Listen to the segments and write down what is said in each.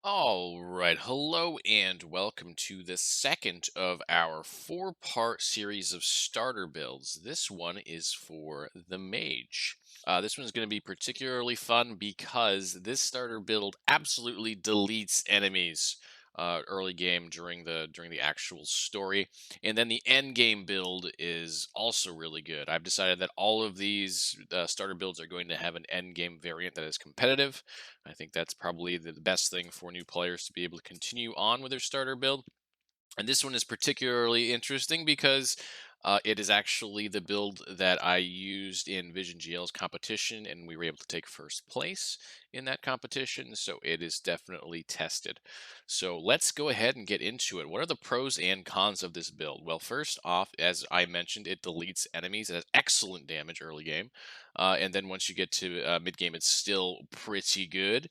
All right, hello and welcome to the second of our four-part series of starter builds. This one is for the mage. This one's going to be particularly fun because this starter build absolutely deletes enemies early game during the actual story, and then the end game build is also really good. I've decided that all of these starter builds are going to have an end game variant that is competitive. I think that's probably the best thing for new players to be able to continue on with their starter build. And this one is particularly interesting because it is actually the build that I used in Vision GL's competition, and we were able to take first place in that competition. So it is definitely tested. So let's go ahead and get into it. What are the pros and cons of this build? Well, first off, as I mentioned, it deletes enemies. It has excellent damage early game. And then once you get to mid game, it's still pretty good,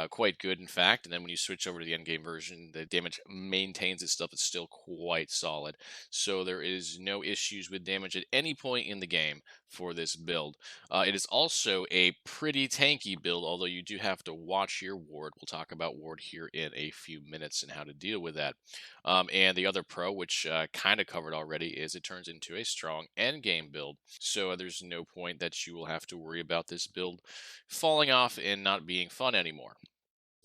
quite good, in fact. And then when you switch over to the end game version, the damage maintains itself. It's still quite solid. So there is no issues with damage at any point in the game for this build. It is also a pretty tanky build, although you do have to watch your ward. We'll talk about ward here in a few minutes and how to deal with that. And the other pro, which kind of covered already, is it turns into a strong end game build. So there's no point that you will have to worry about this build falling off and not being fun anymore.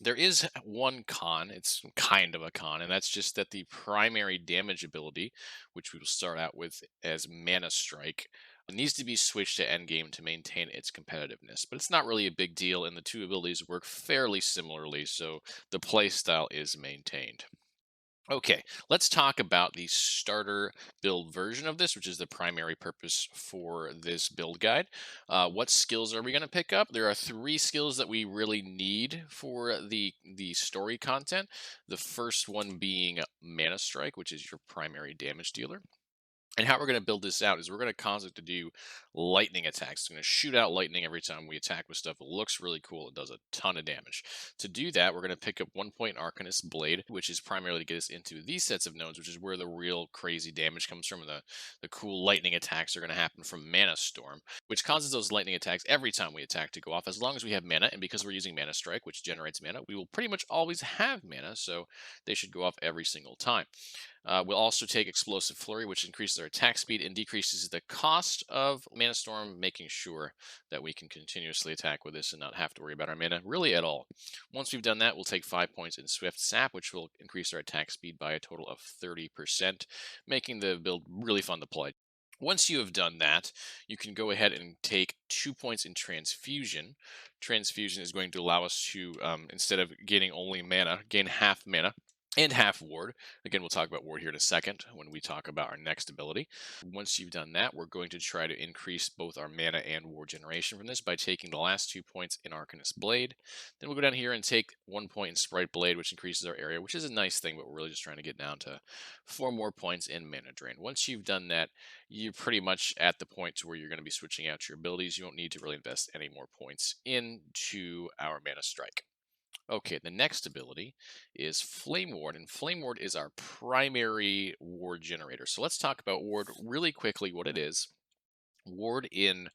There is one con, it's kind of a con, and that's just that the primary damage ability, which we will start out with as Mana Strike, needs to be switched to endgame to maintain its competitiveness. But it's not really a big deal, and the two abilities work fairly similarly, so the playstyle is maintained. Okay, let's talk about the starter build version of this, which is the primary purpose for this build guide. What skills are we going to pick up? There are three skills that we really need for the story content. The first one being Mana Strike, which is your primary damage dealer. And how we're going to build this out is we're going to cause it to do lightning attacks. It's going to shoot out lightning every time we attack with stuff. It looks really cool. It does a ton of damage. To do that, we're going to pick up 1 point Arcanist Blade, which is primarily to get us into these sets of nodes, which is where the real crazy damage comes from. And the cool lightning attacks are going to happen from Mana Storm, which causes those lightning attacks every time we attack to go off, as long as we have mana. And because we're using Mana Strike, which generates mana, we will pretty much always have mana, so they should go off every single time. We'll also take Explosive Flurry, which increases our attack speed and decreases the cost of Mana Storm, making sure that we can continuously attack with this and not have to worry about our mana really at all. Once we've done that, we'll take 5 points in Swift Sap, which will increase our attack speed by a total of 30%, making the build really fun to play. Once you have done that, you can go ahead and take 2 points in Transfusion. Transfusion is going to allow us to, instead of gaining only mana, gain half mana and half ward. Again, we'll talk about ward here in a second when we talk about our next ability. Once you've done that, we're going to try to increase both our mana and ward generation from this by taking the last 2 points in Arcanist Blade. Then we'll go down here and take 1 point in Sprite Blade, which increases our area, which is a nice thing, but we're really just trying to get down to 4 more points in Mana Drain. Once you've done that, you're pretty much at the point to where you're going to be switching out your abilities. You don't need to really invest any more points into our Mana Strike. Okay, the next ability is Flame Ward, and Flame Ward is our primary ward generator. So let's talk about Ward really quickly, what it is. Ward in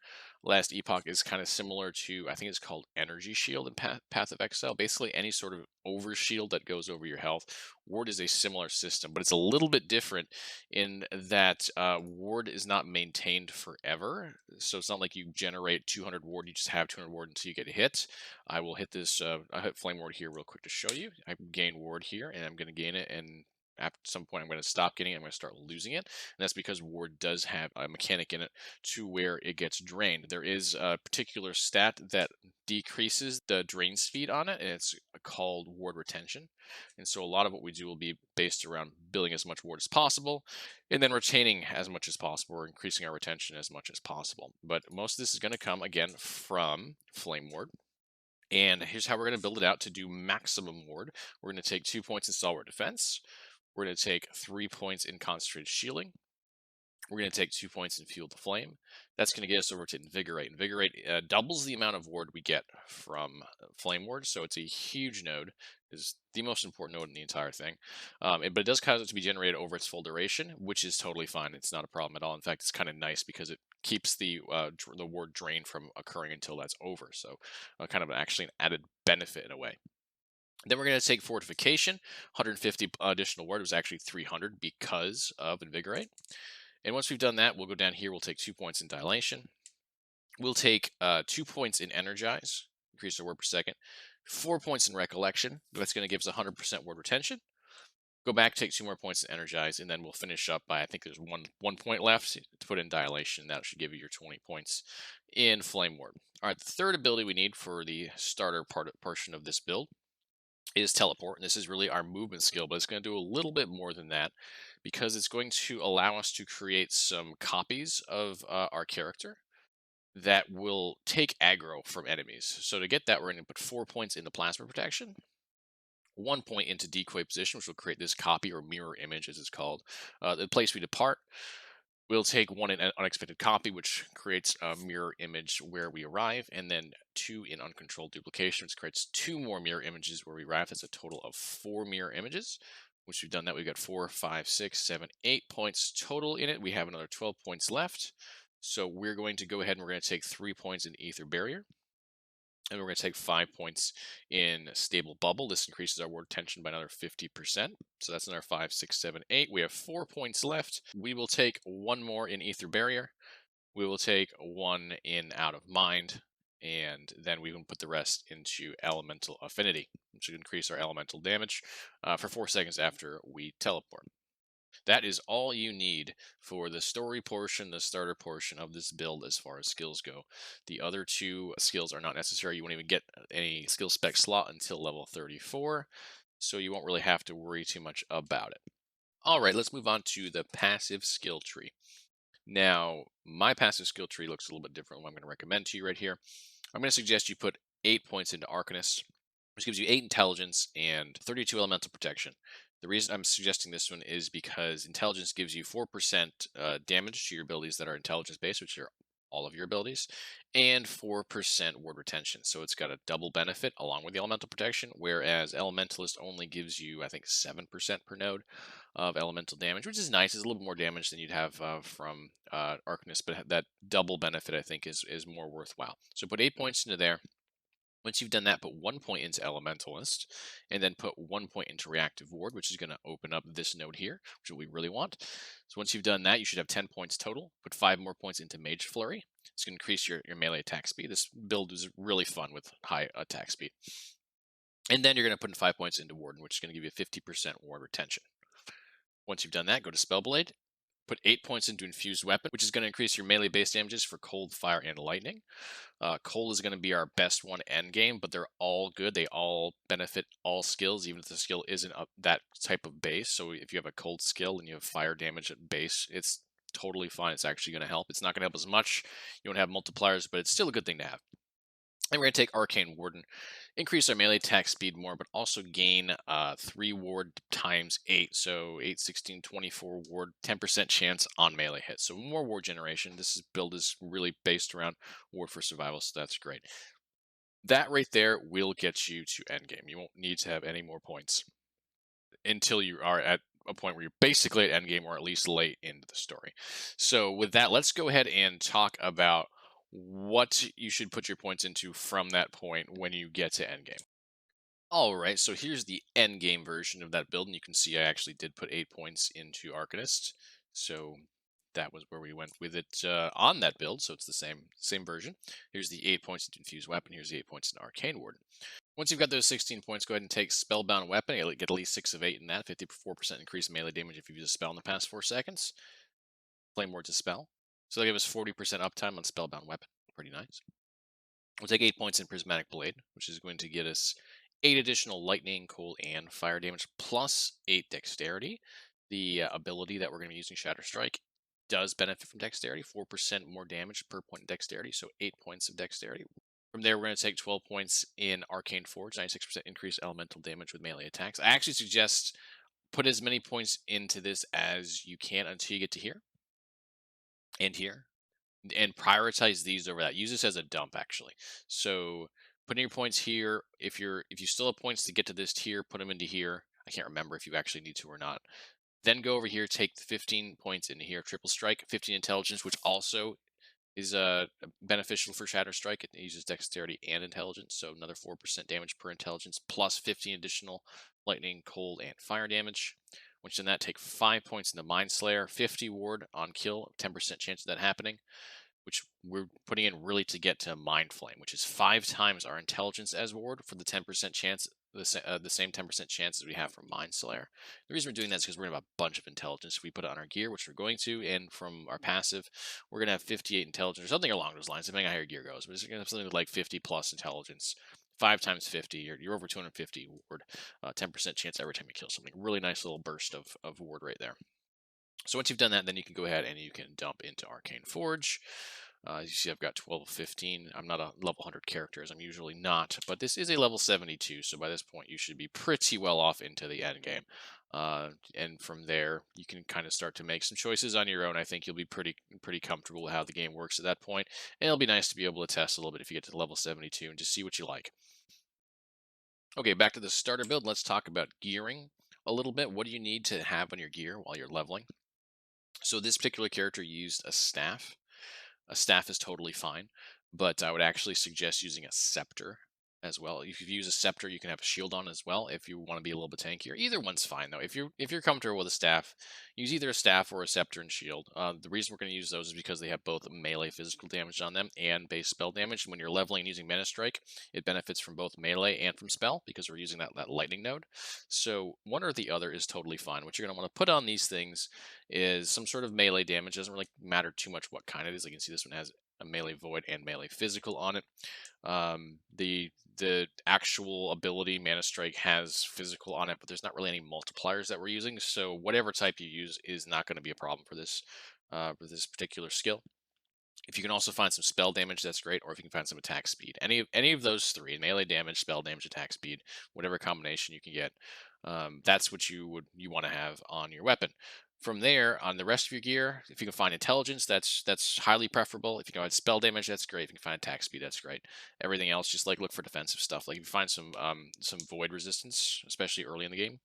Last Epoch is kind of similar to, I think it's called Energy Shield in Path of Exile. Basically, any sort of overshield that goes over your health. Ward is a similar system, but it's a little bit different in that Ward is not maintained forever. So it's not like you generate 200 Ward, you just have 200 Ward until you get hit. I will hit this, I hit Flame Ward here real quick to show you. I gain Ward here, and I'm going to gain it, and at some point I'm going to stop getting it, I'm going to start losing it. And that's because Ward does have a mechanic in it to where it gets drained. There is a particular stat that decreases the drain speed on it, and it's called ward retention. And so a lot of what we do will be based around building as much ward as possible, and then retaining as much as possible, or increasing our retention as much as possible. But most of this is going to come, again, from Flame Ward. And here's how we're going to build it out to do maximum ward. We're going to take 2 points in Stalwart Defense. We're going to take 3 points in Concentrated Shielding. We're going to take 2 points in Fuel the Flame. That's going to get us over to Invigorate. Invigorate doubles the amount of ward we get from Flame Ward, so it's a huge node. It's the most important node in the entire thing. But it does cause it to be generated over its full duration, which is totally fine. It's not a problem at all. In fact, it's kind of nice because it keeps the ward drain from occurring until that's over. So kind of actually an added benefit in a way. Then we're going to take Fortification, 150 additional word. It was actually 300 because of Invigorate. And once we've done that, we'll go down here. We'll take 2 points in Dilation. We'll take 2 points in Energize, increase our word per second. 4 points in Recollection. That's going to give us 100% word retention. Go back, take 2 more points in Energize, and then we'll finish up by, I think there's one point left to put in Dilation. That should give you your 20 points in Flame Ward. All right, the third ability we need for the starter portion of this build is Teleport. And this is really our movement skill, but it's going to do a little bit more than that because it's going to allow us to create some copies of our character that will take aggro from enemies. So to get that, we're going to put 4 points into Plasma Protection, 1 point into Decoy Position, which will create this copy or mirror image, as it's called. The place we depart, we'll take 1 in Unexpected Copy, which creates a mirror image where we arrive, and then 2 in Uncontrolled Duplication, which creates 2 more mirror images where we arrive. That's a total of 4 mirror images. Once we've done that, we've got 4, 5, 6, 7, 8 points total in it. We have another 12 points left. So we're going to go ahead and we're going to take 3 points in Ether Barrier. And we're going to take 5 points in Stable Bubble. This increases our word tension by another 50%. So that's another 5, 6, 7, 8. We have 4 points left. We will take 1 more in Ether Barrier. We will take 1 in Out of Mind. And then we can put the rest into Elemental Affinity, which will increase our elemental damage for 4 seconds after we teleport. That is all you need for the story portion, the starter portion of this build as far as skills go. The other 2 skills are not necessary. You won't even get any skill spec slot until level 34, so you won't really have to worry too much about it. All right, let's move on to the passive skill tree. Now, my passive skill tree looks a little bit different than what I'm going to recommend to you right here. I'm going to suggest you put 8 points into Arcanist, which gives you 8 intelligence and 32 elemental protection. The reason I'm suggesting this one is because intelligence gives you 4% damage to your abilities that are intelligence based, which are all of your abilities, and 4% word retention. So it's got a double benefit along with the elemental protection, whereas Elementalist only gives you, I think, 7% per node of elemental damage, which is nice. It's a little bit more damage than you'd have from Arcanist, but that double benefit, I think, is more worthwhile. So put 8 points into there. Once you've done that, put 1 point into Elementalist, and then put 1 point into Reactive Ward, which is going to open up this node here, which is what we really want. So once you've done that, you should have 10 points total. Put 5 more points into Mage Flurry. It's going to increase your melee attack speed. This build is really fun with high attack speed. And then you're going to put in 5 points into Warden, which is going to give you 50% ward retention. Once you've done that, go to Spellblade. Put 8 points into Infused Weapon, which is going to increase your melee base damages for Cold, Fire, and Lightning. Cold is going to be our best one endgame, but they're all good. They all benefit all skills, even if the skill isn't that type of base. So if you have a cold skill and you have fire damage at base, it's totally fine. It's actually going to help. It's not going to help as much. You don't have multipliers, but it's still a good thing to have. And we're going to take Arcane Warden, increase our melee attack speed more, but also gain 3 ward times 8. So 8, 16, 24 ward, 10% chance on melee hits. So more ward generation. This build is really based around ward for survival, so that's great. That right there will get you to endgame. You won't need to have any more points until you are at a point where you're basically at endgame or at least late into the story. So with that, let's go ahead and talk about what you should put your points into from that point when you get to endgame. All right, so here's the endgame version of that build, and you can see I actually did put 8 points into Arcanist. So that was where we went with it on that build, so it's the same version. Here's the 8 points into Infused Weapon. Here's the 8 points in Arcane Warden. Once you've got those 16 points, go ahead and take Spellbound Weapon. You'll get at least 6 of 8 in that. 54% increased melee damage if you use a spell in the past 4 seconds. Flame Ward's a spell. So they'll give us 40% uptime on Spellbound Weapon. Pretty nice. We'll take 8 points in Prismatic Blade, which is going to get us 8 additional lightning, cold, and fire damage, plus 8 dexterity. The ability that we're going to be using, Shatter Strike, does benefit from dexterity, 4% more damage per point of dexterity, so 8 points of dexterity. From there, we're going to take 12 points in Arcane Forge, 96% increased elemental damage with melee attacks. I actually suggest put as many points into this as you can until you get to here and here, and prioritize these over that. Use this as a dump, actually. So putting your points here, if you still have points to get to this tier, put them into here. I can't remember if you actually need to or not. Then go over here, take the 15 points into here, triple strike, 15 intelligence, which also is beneficial for Shatter Strike. It uses dexterity and intelligence, so another 4% damage per intelligence, plus 15 additional lightning, cold, and fire damage. Which then that take 5 points in the Mind Slayer, 50 ward on kill, 10% chance of that happening, which we're putting in really to get to Mind Flame, which is 5 times our intelligence as ward for the 10% chance, the same 10% chance as we have from Mind Slayer. The reason we're doing that is because we're going to have a bunch of intelligence if we put it on our gear, which we're going to, and from our passive, we're going to have 58 intelligence or something along those lines, depending on how your gear goes. But it's going to have something like 50 plus intelligence. 5 times 50, you're over 250 ward, 10% chance every time you kill something. Really nice little burst of ward right there. So once you've done that, then you can go ahead and you can dump into Arcane Forge. As you see, I've got 12 of 15. I'm not a level 100 character, as I'm usually not, but this is a level 72, so by this point you should be pretty well off into the end game. And from there, you can kind of start to make some choices on your own. I think you'll be pretty comfortable with how the game works at that point, and it'll be nice to be able to test a little bit if you get to level 72 and just see what you like. Okay, back to the starter build. Let's talk about gearing a little bit. What do you need to have on your gear while you're leveling? So this particular character used a staff. A staff is totally fine, but I would actually suggest using a scepter as well. If you use a scepter, you can have a shield on as well if you want to be a little bit tankier. Either one's fine though. If you're comfortable with a staff, use either a staff or a scepter and shield. The reason we're going to use those is because they have both melee physical damage on them and base spell damage. When you're leveling using Mana Strike, it benefits from both melee and from spell because we're using that lightning node. So one or the other is totally fine. What you're going to want to put on these things is some sort of melee damage. Doesn't really matter too much what kind it is. Like you can see this one has a melee void and melee physical on it. The actual ability Mana Strike has physical on it, but there's not really any multipliers that we're using. So whatever type you use is not going to be a problem for this particular skill. If you can also find some spell damage, that's great. Or if you can find some attack speed, any of those three: melee damage, spell damage, attack speed, whatever combination you can get, that's what you want to have on your weapon. From there, on the rest of your gear, if you can find intelligence, that's highly preferable. If you can find spell damage, that's great. If you can find attack speed, that's great. Everything else, just like look for defensive stuff. Like if you find some void resistance, especially early in the game,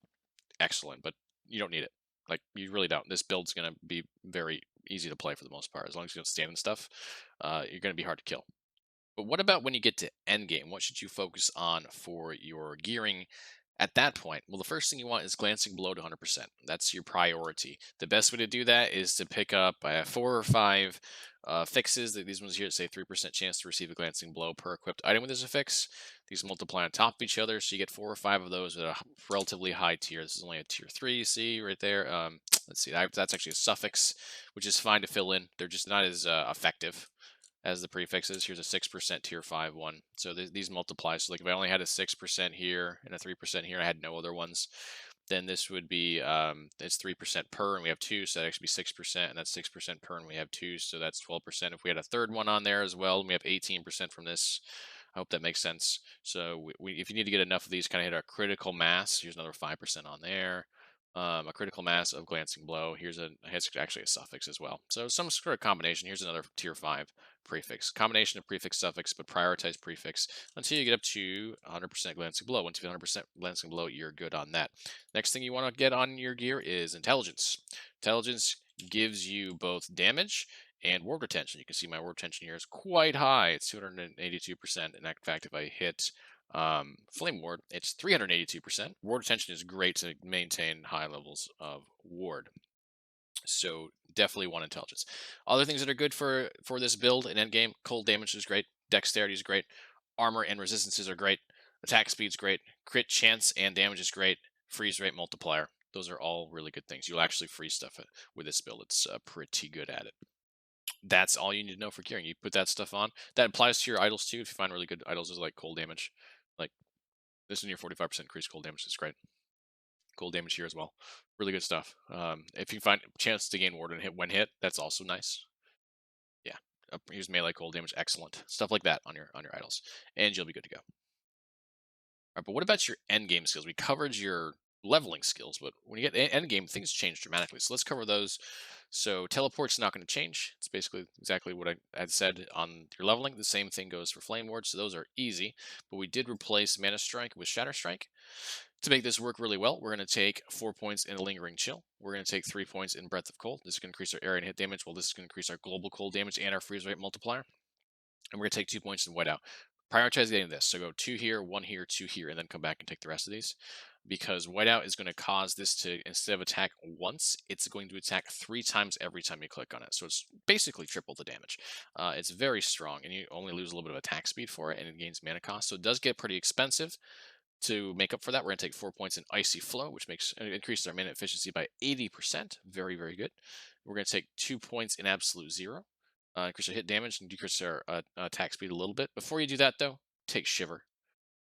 excellent. But you don't need it. Like you really don't. This build's gonna be very easy to play for the most part. As long as you don't stand and stuff, you're gonna be hard to kill. But what about when you get to endgame? What should you focus on for your gearing at that point? Well, the first thing you want is glancing below to 100%. That's your priority. The best way to do that is to pick up 4 or 5 fixes. These ones here say 3% chance to receive a glancing blow per equipped item with this affix. These multiply on top of each other, so you get 4 or 5 of those at a relatively high tier. This is only a tier 3, see right there. Let's see, that's actually a suffix, which is fine to fill in. They're just not as effective as the prefixes. Here's a 6% tier 5 one. So these multiply. So like if I only had a 6% here and a 3% here, I had no other ones, then this would be, it's 3% per and we have 2, so that actually be 6%, and that's 6% per and we have 2, so that's 12%. If we had a third one on there as well, and we have 18% from this. I hope that makes sense. So if you need to get enough of these, kind of hit a critical mass, here's another 5% on there. A critical mass of glancing blow. Here's actually a suffix as well. So some sort of combination. Here's another tier 5 prefix. Combination of prefix, suffix, but prioritize prefix until you get up to 100% glancing blow. Once you get 100% glancing blow, you're good on that. Next thing you want to get on your gear is intelligence. Intelligence gives you both damage and ward retention. You can see my ward retention here is quite high. It's 282%. In fact, if I hit flame ward, it's 382%. Ward retention is great to maintain high levels of ward. So definitely one intelligence. Other things that are good for this build in endgame: cold damage is great, dexterity is great, armor and resistances are great, attack speed's great, crit chance and damage is great, freeze rate multiplier. Those are all really good things. You'll actually freeze stuff with this build. It's pretty good at it. That's all you need to know for gearing. You put that stuff on. That applies to your idols too. If you find really good idols is like cold damage, like this one, your 45% increased cold damage is great. Cold damage here as well. Really good stuff. If you find chance to gain ward and hit when hit, that's also nice. Yeah. Use melee cold damage, excellent. Stuff like that on your idols, and you'll be good to go. All right, but what about your end game skills? We covered your leveling skills, but when you get end game, things change dramatically. So let's cover those. So teleport's not going to change. It's basically exactly what I had said on your leveling. The same thing goes for flame ward. So those are easy. But we did replace Mana Strike with Shatter Strike. To make this work really well, we're going to take 4 points in Lingering Chill. We're going to take 3 points in Breath of Cold. This is going to increase our area and hit damage. Well, this is going to increase our global cold damage and our freeze rate multiplier. And we're going to take 2 points in Whiteout. Prioritize getting this. So go 2 here, 1 here, 2 here, and then come back and take the rest of these. Because Whiteout is going to cause this to, instead of attack once, it's going to attack 3 times every time you click on it. So it's basically triple the damage. It's very strong, and you only lose a little bit of attack speed for it, and it gains mana cost. So it does get pretty expensive. To make up for that, we're going to take 4 points in Icy Flow, which increases our mana efficiency by 80%. Very, very good. We're going to take 2 points in Absolute Zero. Increase our hit damage and decrease our attack speed a little bit. Before you do that, though, take Shiver.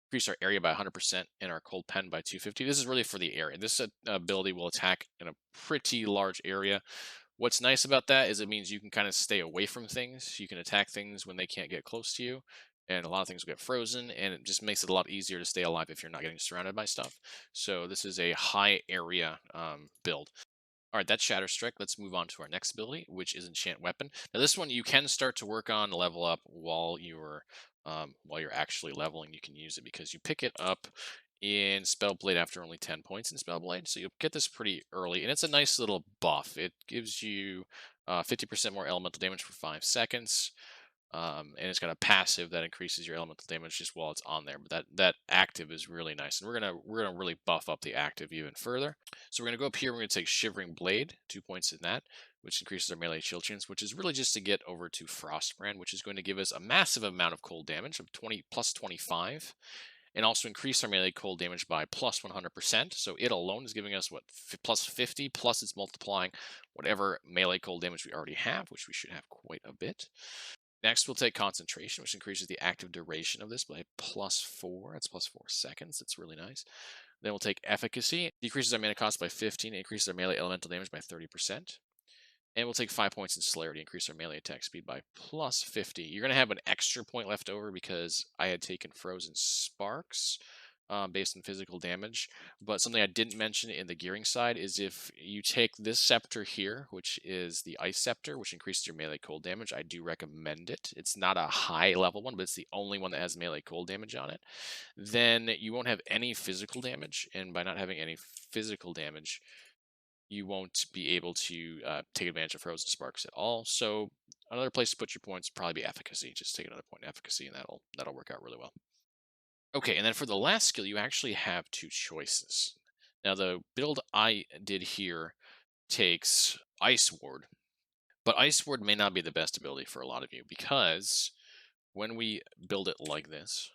Increase our area by 100% and our Cold Pen by 250. This is really for the area. This ability will attack in a pretty large area. What's nice about that is it means you can kind of stay away from things. You can attack things when they can't get close to you, and a lot of things will get frozen, and it just makes it a lot easier to stay alive if you're not getting surrounded by stuff. So this is a high area build. All right, that's Shatter Strike. Let's move on to our next ability, which is Enchant Weapon. Now, this one you can start to work on, level up while you're actually leveling. You can use it because you pick it up in Spellblade after only 10 points in Spellblade, so you'll get this pretty early, and it's a nice little buff. It gives you 50% more elemental damage for 5 seconds. And it's got a passive that increases your elemental damage just while it's on there. But that active is really nice, and we're gonna really buff up the active even further. So we're gonna go up here. We're gonna take Shivering Blade, 2 points in that, which increases our melee shield chance, which is really just to get over to Frostbrand, which is going to give us a massive amount of cold damage of 20 plus 25. And also increase our melee cold damage by plus 100%. So it alone is giving us what, plus 50, plus it's multiplying whatever melee cold damage we already have, which we should have quite a bit. Next, we'll take Concentration, which increases the active duration of this by plus 4. That's plus 4 seconds. That's really nice. Then we'll take Efficacy. Decreases our mana cost by 15. Increases our melee elemental damage by 30%. And we'll take 5 points in Celerity. Increase our melee attack speed by plus 50. You're going to have an extra point left over because I had taken Frozen Sparks. Based on physical damage. But something I didn't mention in the gearing side is if you take this scepter here, which is the Ice Scepter, which increases your melee cold damage, I do recommend it. It's not a high level one, but it's the only one that has melee cold damage on it. Then you won't have any physical damage, and by not having any physical damage, you won't be able to take advantage of Frozen Sparks at all. So another place to put your points would probably be Efficacy. Just take another point in Efficacy, and that'll work out really well. Okay, and then for the last skill, you actually have 2 choices. Now, the build I did here takes Ice Ward, but Ice Ward may not be the best ability for a lot of you because when we build it like this,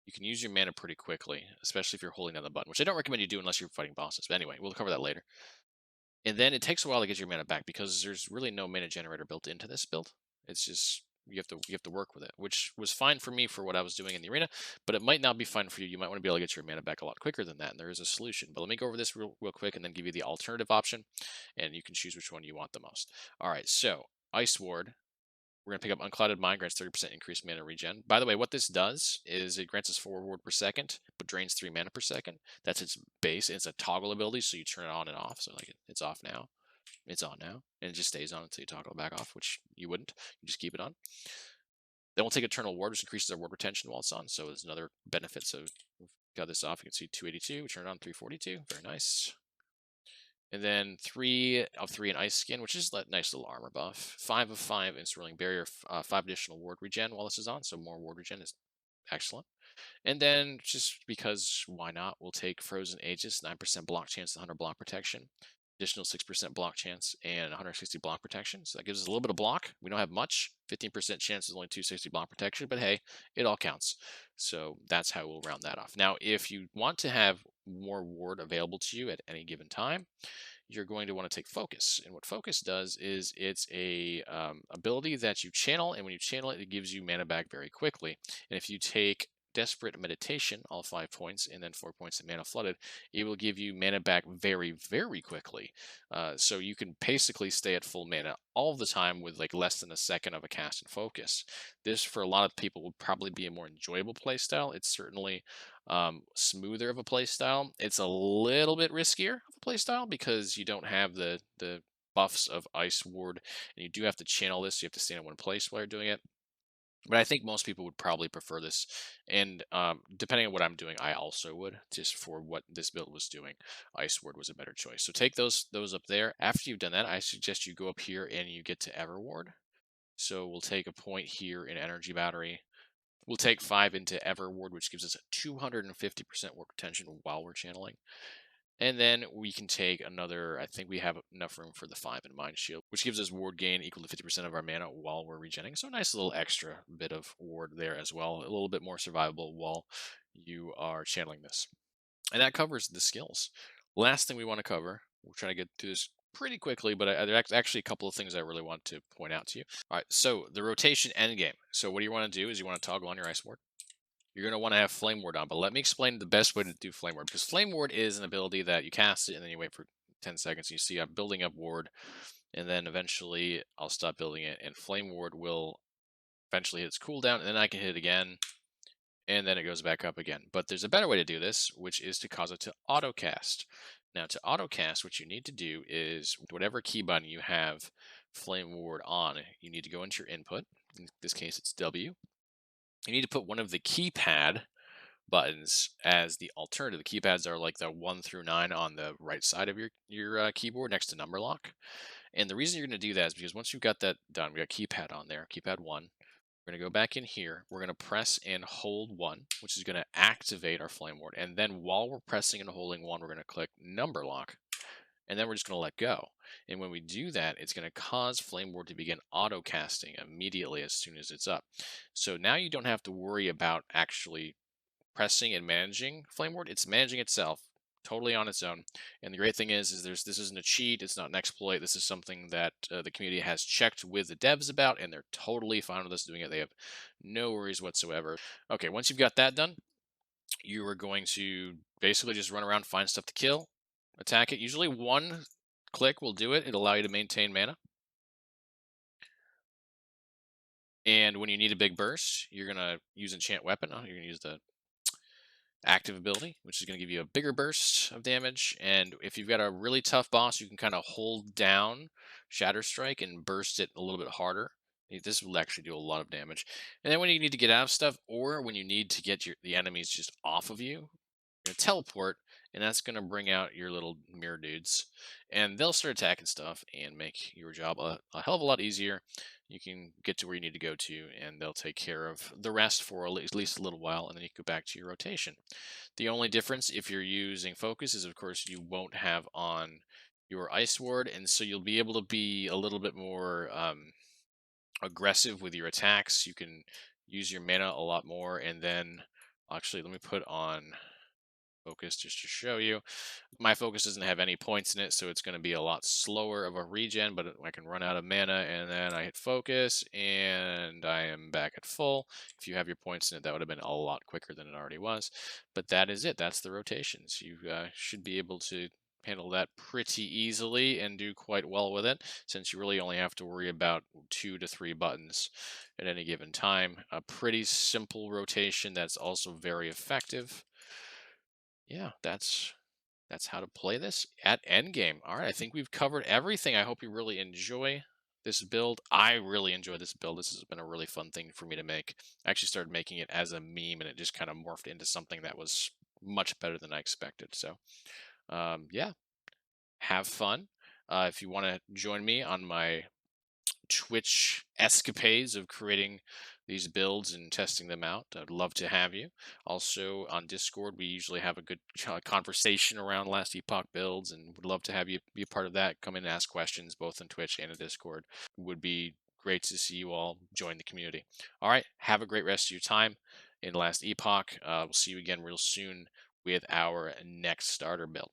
you can use your mana pretty quickly, especially if you're holding down the button, which I don't recommend you do unless you're fighting bosses. But anyway, we'll cover that later. And then it takes a while to get your mana back because there's really no mana generator built into this build. It's just you have to work with it, which was fine for me for what I was doing in the arena, but it might not be fine for you. You might want to be able to get your mana back a lot quicker than that, and there is a solution. But let me go over this real quick and then give you the alternative option, and you can choose which one you want the most. All right, so Ice Ward. We're going to pick up Unclouded Mind, grants 30% increased mana regen. By the way, what this does is it grants us 4 ward per second, but drains 3 mana per second. That's its base. It's a toggle ability, so you turn it on and off. So like it's off now, it's on now, and it just stays on until you toggle it back off, which you wouldn't. You just keep it on. Then we'll take Eternal Ward, which increases our ward retention while it's on. So there's another benefit. So we've got this off. You can see 282. We turn it on 342. Very nice. And then 3 of 3 in Ice Skin, which is that nice little armor buff. 5 of 5 in Swirling Barrier, 5 additional ward regen while this is on, so more ward regen is excellent. And then, just because why not, we'll take Frozen Aegis, 9% block chance, 100 block protection, additional 6% block chance, and 160 block protection. So that gives us a little bit of block. We don't have much. 15% chance is only 260 block protection, but hey, it all counts. So that's how we'll round that off. Now, if you want to have more ward available to you at any given time, you're going to want to take Focus. And what Focus does is it's a ability that you channel, and when you channel it, it gives you mana back very quickly. And if you take Desperate Meditation, all 5 points, and then 4 points in Mana Flooded, it will give you mana back very, very quickly. So you can basically stay at full mana all the time with like less than a second of a cast and focus. This, for a lot of people, would probably be a more enjoyable playstyle. It's certainly smoother of a playstyle. It's a little bit riskier of a playstyle because you don't have the buffs of Ice Ward, and you do have to channel this. So you have to stay in one place while you're doing it. But I think most people would probably prefer this. And depending on what I'm doing, I also would. Just for what this build was doing, Ice Ward was a better choice. So take those up there. After you've done that, I suggest you go up here and you get to Everward. So we'll take a point here in Energy Battery. We'll take 5 into Everward, which gives us a 250% work retention while we're channeling. And then we can take another, I think we have enough room for the 5 in Mind Shield, which gives us ward gain equal to 50% of our mana while we're regenning. So a nice little extra bit of ward there as well. A little bit more survivable while you are channeling this. And that covers the skills. Last thing we want to cover, we're trying to get through this pretty quickly, but there's actually a couple of things I really want to point out to you. All right, so the rotation endgame. So what you want to do is you want to toggle on your Ice Ward. You're going to want to have Flame Ward on, but let me explain the best way to do Flame Ward, because Flame Ward is an ability that you cast it and then you wait for 10 seconds. You see I'm building up ward, and then eventually I'll stop building it, and Flame Ward will eventually hit its cooldown, and then I can hit it again, and then it goes back up again. But there's a better way to do this, which is to cause it to auto-cast. Now, to auto-cast, what you need to do is whatever key button you have Flame Ward on, you need to go into your input. In this case, it's W. You need to put one of the keypad buttons as the alternative. The keypads are like the 1 through 9 on the right side of your keyboard next to number lock. And the reason you're going to do that is because once you've got that done, we got keypad on there, keypad 1. We're going to go back in here. We're going to press and hold 1, which is going to activate our Flame Ward. And then while we're pressing and holding 1, we're going to click number lock. And then we're just going to let go. And when we do that, it's going to cause Flame Ward to begin auto casting immediately as soon as it's up. So now you don't have to worry about actually pressing and managing Flame Ward. It's managing itself totally on its own. And the great thing is this isn't a cheat. It's not an exploit. This is something that the community has checked with the devs about, and they're totally fine with us doing it. They have no worries whatsoever. Okay, once you've got that done, you are going to basically just run around, find stuff to kill, attack it. Usually one click will do it. It'll allow you to maintain mana. And when you need a big burst, you're going to use Enchant Weapon. You're going to use the active ability, which is going to give you a bigger burst of damage. And if you've got a really tough boss, you can kind of hold down Shatter Strike and burst it a little bit harder. This will actually do a lot of damage. And then when you need to get out of stuff, or when you need to get the enemies just off of you, you're going to teleport, and that's going to bring out your little mirror dudes. And they'll start attacking stuff and make your job a hell of a lot easier. You can get to where you need to go to, and they'll take care of the rest for at least a little while, and then you can go back to your rotation. The only difference if you're using focus is, of course, you won't have on your Ice Ward, and so you'll be able to be a little bit more aggressive with your attacks. You can use your mana a lot more, and then actually, let me put on focus just to show you. My focus doesn't have any points in it, so it's going to be a lot slower of a regen, but I can run out of mana, and then I hit focus, and I am back at full. If you have your points in it, that would have been a lot quicker than it already was. But that is it. That's the rotations. You should be able to handle that pretty easily and do quite well with it, since you really only have to worry about 2 to 3 buttons at any given time. A pretty simple rotation that's also very effective. Yeah, that's how to play this at Endgame. All right, I think we've covered everything. I hope you really enjoy this build. I really enjoy this build. This has been a really fun thing for me to make. I actually started making it as a meme, and it just kind of morphed into something that was much better than I expected. So, yeah, have fun. If you want to join me on my Twitch escapades of creating these builds and testing them out, I'd love to have you. Also on Discord, we usually have a good conversation around last Epoch builds, and would love to have you be a part of that. Come in and ask questions both on Twitch and in Discord. Would be great to see you all join the community. All right, have a great rest of your time in last Epoch. We'll see you again real soon with our next starter build.